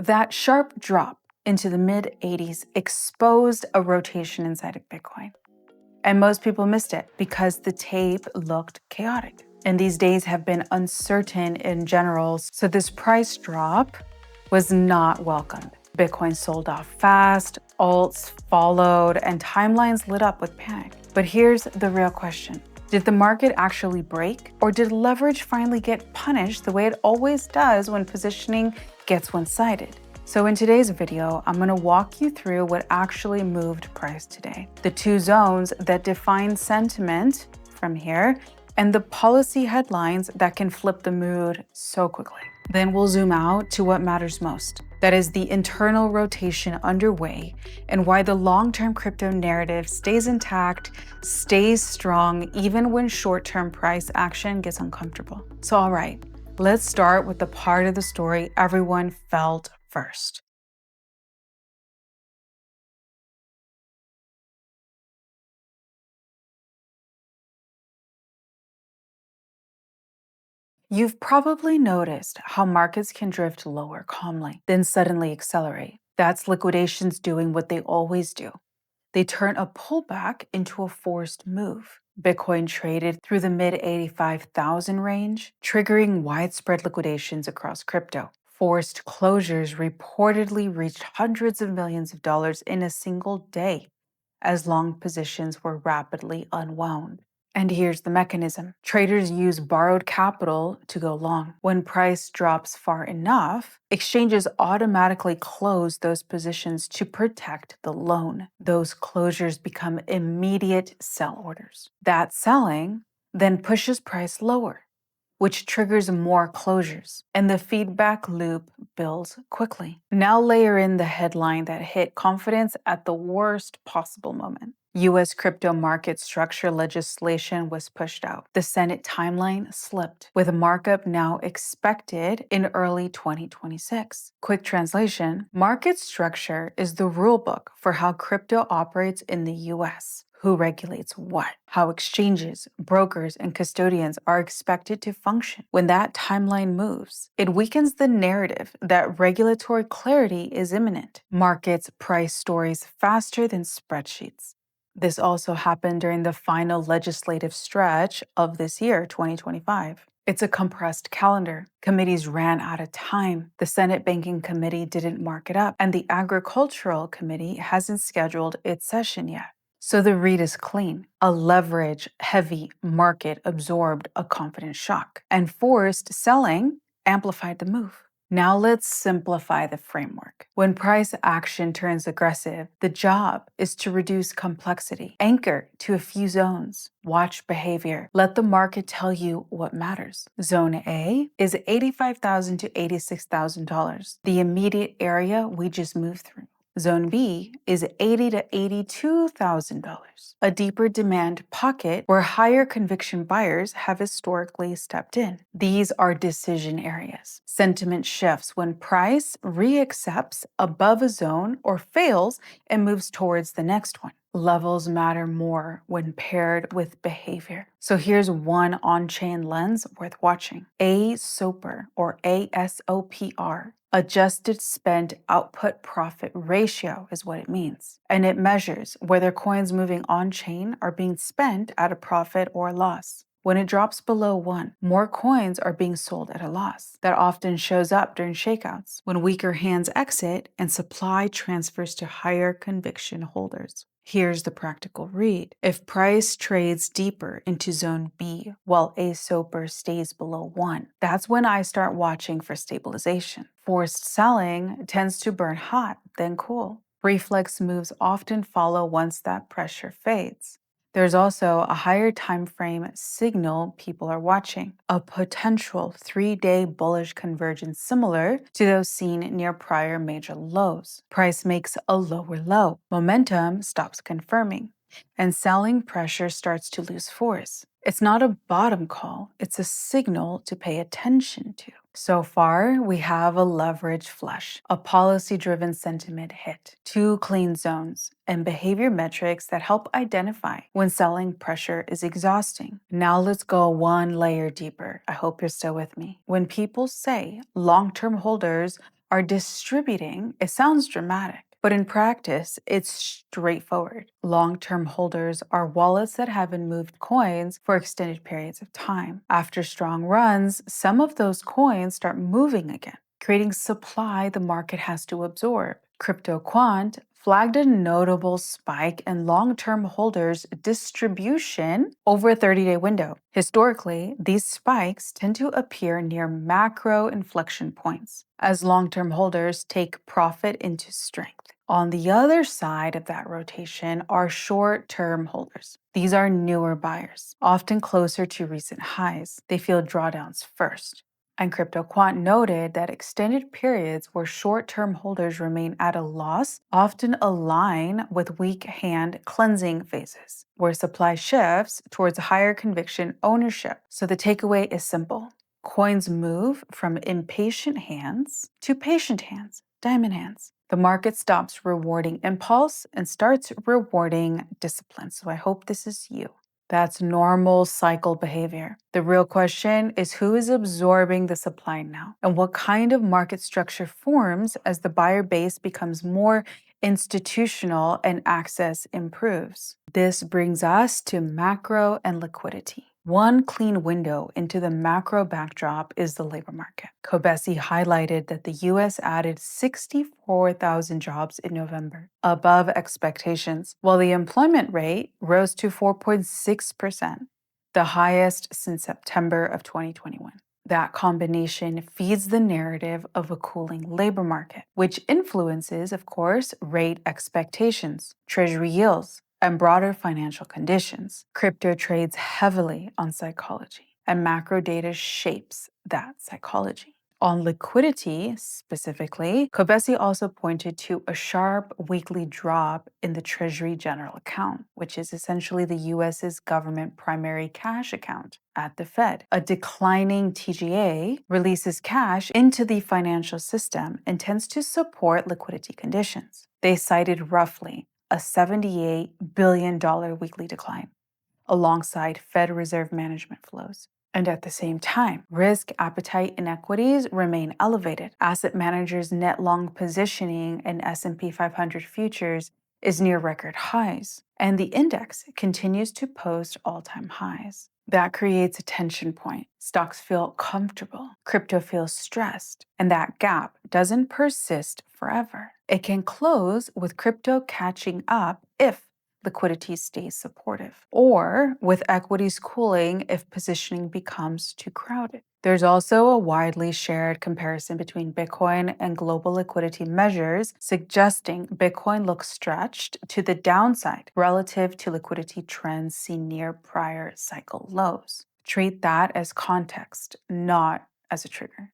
That sharp drop into the mid-80s exposed a rotation inside of Bitcoin. And most people missed it because the tape looked chaotic. And these days have been uncertain in general, so this price drop was not welcomed. Bitcoin sold off fast, alts followed, and timelines lit up with panic. But here's the real question. Did the market actually break, or did leverage finally get punished the way it always does when positioning gets one-sided? So in today's video, I'm going to walk you through what actually moved price today, the two zones that define sentiment from here, and the policy headlines that can flip the mood so quickly. Then we'll zoom out to what matters most. That is the internal rotation underway and why the long-term crypto narrative stays intact, stays strong, even when short-term price action gets uncomfortable. So all right, let's start with the part of the story everyone felt first. You've probably noticed how markets can drift lower calmly, then suddenly accelerate. That's liquidations doing what they always do. They turn a pullback into a forced move. Bitcoin traded through the mid-85,000 range, triggering widespread liquidations across crypto. Forced closures reportedly reached hundreds of millions of dollars in a single day, as long positions were rapidly unwound. And here's the mechanism. Traders use borrowed capital to go long. When price drops far enough, exchanges automatically close those positions to protect the loan. Those closures become immediate sell orders. That selling then pushes price lower, which triggers more closures, and the feedback loop builds quickly. Now layer in the headline that hit confidence at the worst possible moment. U.S. crypto market structure legislation was pushed out. The Senate timeline slipped, with a markup now expected in early 2026. Quick translation: market structure is the rulebook for how crypto operates in the U.S. Who regulates what? How exchanges, brokers, and custodians are expected to function. When that timeline moves, it weakens the narrative that regulatory clarity is imminent. Markets price stories faster than spreadsheets. This also happened during the final legislative stretch of this year, 2025. It's a compressed calendar. Committees ran out of time. The Senate Banking Committee didn't mark it up, and the Agricultural Committee hasn't scheduled its session yet. So the read is clean. A leverage-heavy market absorbed a confidence shock, and forced selling amplified the move. Now let's simplify the framework. When price action turns aggressive, the job is to reduce complexity, anchor to a few zones, watch behavior, let the market tell you what matters. Zone A is $85,000 to $86,000, the immediate area we just moved through. Zone B is $80,000 to $82,000, a deeper demand pocket where higher conviction buyers have historically stepped in. These are decision areas. Sentiment shifts when price reaccepts above a zone or fails and moves towards the next one. Levels matter more when paired with behavior. So here's one on-chain lens worth watching. aSOPR, or aSOPR, adjusted spend output profit ratio is what it means. And it measures whether coins moving on-chain are being spent at a profit or a loss. When it drops below 1, more coins are being sold at a loss. That often shows up during shakeouts, when weaker hands exit and supply transfers to higher conviction holders. Here's the practical read. If price trades deeper into zone B while aSOPR stays below 1, that's when I start watching for stabilization. Forced selling tends to burn hot, then cool. Reflex moves often follow once that pressure fades. There's also a higher time frame signal people are watching, a potential 3-day bullish convergence similar to those seen near prior major lows. Price makes a lower low. Momentum stops confirming, and selling pressure starts to lose force. It's not a bottom call, it's a signal to pay attention to. So far, we have a leverage flush, a policy-driven sentiment hit, 2 clean zones, and behavior metrics that help identify when selling pressure is exhausting. Now let's go one layer deeper. I hope you're still with me. When people say long-term holders are distributing. It sounds dramatic, but in practice, it's straightforward. Long-term holders are wallets that haven't moved coins for extended periods of time. After strong runs, some of those coins start moving again, creating supply the market has to absorb. CryptoQuant flagged a notable spike in long-term holders' distribution over a 30-day window. Historically, these spikes tend to appear near macro inflection points as long-term holders take profit into strength. On the other side of that rotation are short-term holders. These are newer buyers, often closer to recent highs. They feel drawdowns first. And CryptoQuant noted that extended periods where short-term holders remain at a loss often align with weak hand cleansing phases, where supply shifts towards higher conviction ownership. So the takeaway is simple. Coins move from impatient hands to patient hands, diamond hands. The market stops rewarding impulse and starts rewarding discipline. So I hope this is you. That's normal cycle behavior. The real question is who is absorbing the supply now and what kind of market structure forms as the buyer base becomes more institutional and access improves. This brings us to macro and liquidity. One clean window into the macro backdrop is the labor market. Kobesi highlighted that the U.S. added 64,000 jobs in November, above expectations, while the employment rate rose to 4.6%, the highest since September of 2021. That combination feeds the narrative of a cooling labor market, which influences, of course, rate expectations, Treasury yields, and broader financial conditions. Crypto trades heavily on psychology, and macro data shapes that psychology. On liquidity specifically, Kobesi also pointed to a sharp weekly drop in the Treasury General Account, which is essentially the US's government primary cash account at the Fed. A declining TGA releases cash into the financial system and tends to support liquidity conditions. They cited roughly a $78 billion weekly decline, alongside Fed Reserve management flows. And at the same time, risk appetite in equities remain elevated. Asset managers' net long positioning in S&P 500 futures is near record highs, and the index continues to post all-time highs. That creates a tension point. Stocks feel comfortable, crypto feels stressed, and that gap doesn't persist forever. It can close with crypto catching up if liquidity stays supportive, or with equities cooling if positioning becomes too crowded. There's also a widely shared comparison between Bitcoin and global liquidity measures, suggesting Bitcoin looks stretched to the downside relative to liquidity trends seen near prior cycle lows. Treat that as context, not as a trigger.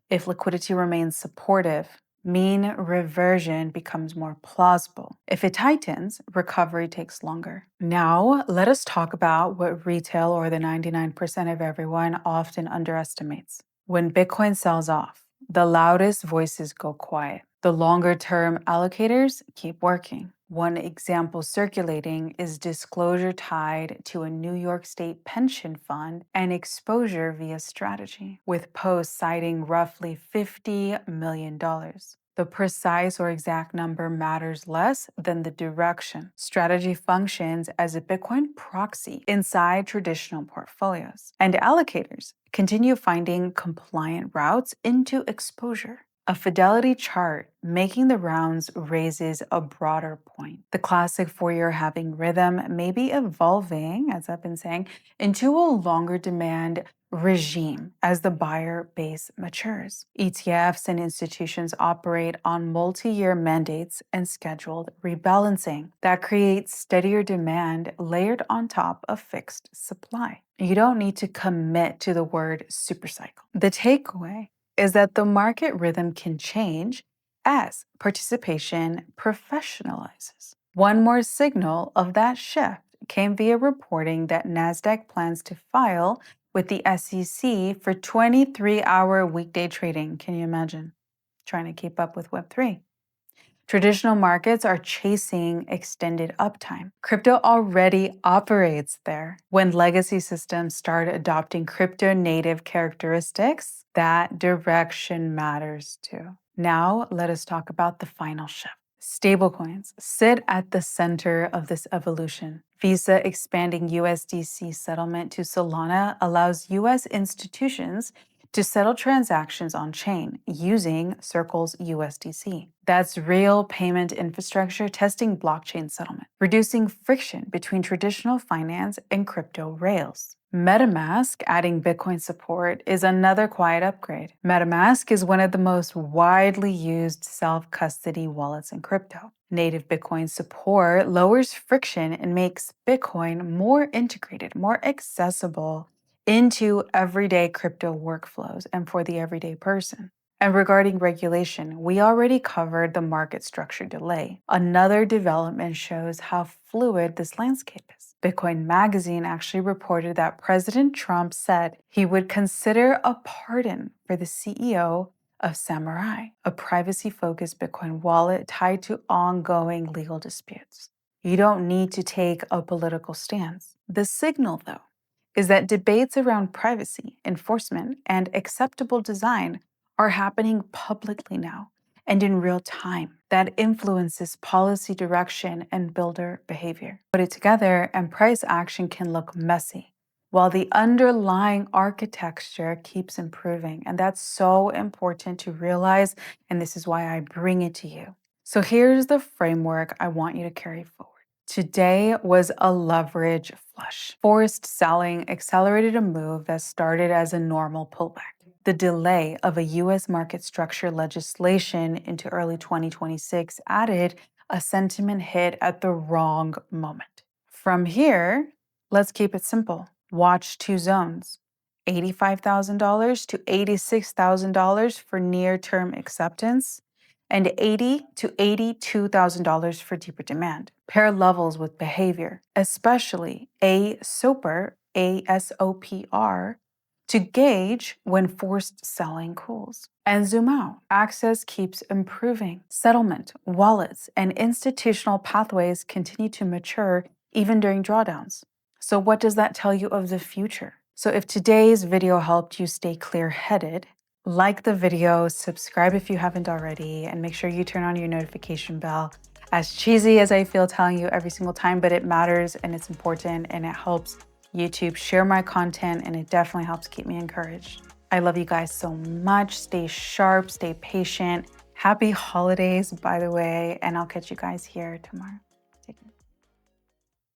If liquidity remains supportive, mean reversion becomes more plausible. If it tightens, recovery takes longer. Now, let us talk about what retail, or the 99% of everyone, often underestimates. When Bitcoin sells off, the loudest voices go quiet. The longer-term allocators keep working. One example circulating is disclosure tied to a New York State pension fund and exposure via strategy, with posts citing roughly $50 million. The precise or exact number matters less than the direction. Strategy functions as a Bitcoin proxy inside traditional portfolios, and allocators continue finding compliant routes into exposure. A fidelity chart making the rounds raises a broader point. The classic four-year halving rhythm may be evolving, as I've been saying, into a longer demand regime as the buyer base matures. ETFs and institutions operate on multi-year mandates and scheduled rebalancing that creates steadier demand layered on top of fixed supply. You don't need to commit to the word supercycle. The takeaway is that the market rhythm can change as participation professionalizes. One more signal of that shift came via reporting that Nasdaq plans to file with the SEC for 23-hour weekday trading. Can you imagine? Trying to keep up with Web3. Traditional markets are chasing extended uptime. Crypto already operates there. When legacy systems start adopting crypto native characteristics, that direction matters too. Now, let us talk about the final shift. Stablecoins sit at the center of this evolution. Visa expanding USDC settlement to Solana allows US institutions to settle transactions on chain using Circle's USDC. That's real payment infrastructure testing blockchain settlement, reducing friction between traditional finance and crypto rails. MetaMask adding Bitcoin support is another quiet upgrade. MetaMask is one of the most widely used self-custody wallets in crypto. Native Bitcoin support lowers friction and makes Bitcoin more integrated, more accessible into everyday crypto workflows and for the everyday person. And regarding regulation, we already covered the market structure delay. Another development shows how fluid this landscape is. Bitcoin Magazine actually reported that President Trump said he would consider a pardon for the CEO of Samurai, a privacy-focused Bitcoin wallet tied to ongoing legal disputes. You don't need to take a political stance. The signal, though, is that debates around privacy, enforcement, and acceptable design are happening publicly now and in real time. That influences policy direction and builder behavior. Put it together, and price action can look messy, while the underlying architecture keeps improving. And that's so important to realize, and this is why I bring it to you. So here's the framework I want you to carry forward. Today was a leverage flush. Forced selling accelerated a move that started as a normal pullback. The delay of a US market structure legislation into early 2026 added a sentiment hit at the wrong moment. From here, let's keep it simple. Watch two zones, $85,000 to $86,000 for near-term acceptance, and $80,000 to $82,000 for deeper demand. Pair levels with behavior, especially aSOPR, aSOPR, to gauge when forced selling cools. And zoom out. Access keeps improving. Settlement, wallets, and institutional pathways continue to mature even during drawdowns. So what does that tell you of the future? So if today's video helped you stay clear-headed, like the video, subscribe if you haven't already, and make sure you turn on your notification bell. As cheesy as I feel telling you every single time, but it matters and it's important and it helps YouTube share my content, and it definitely helps keep me encouraged. I love you guys so much. Stay sharp, stay patient. Happy holidays, by the way, and I'll catch you guys here tomorrow.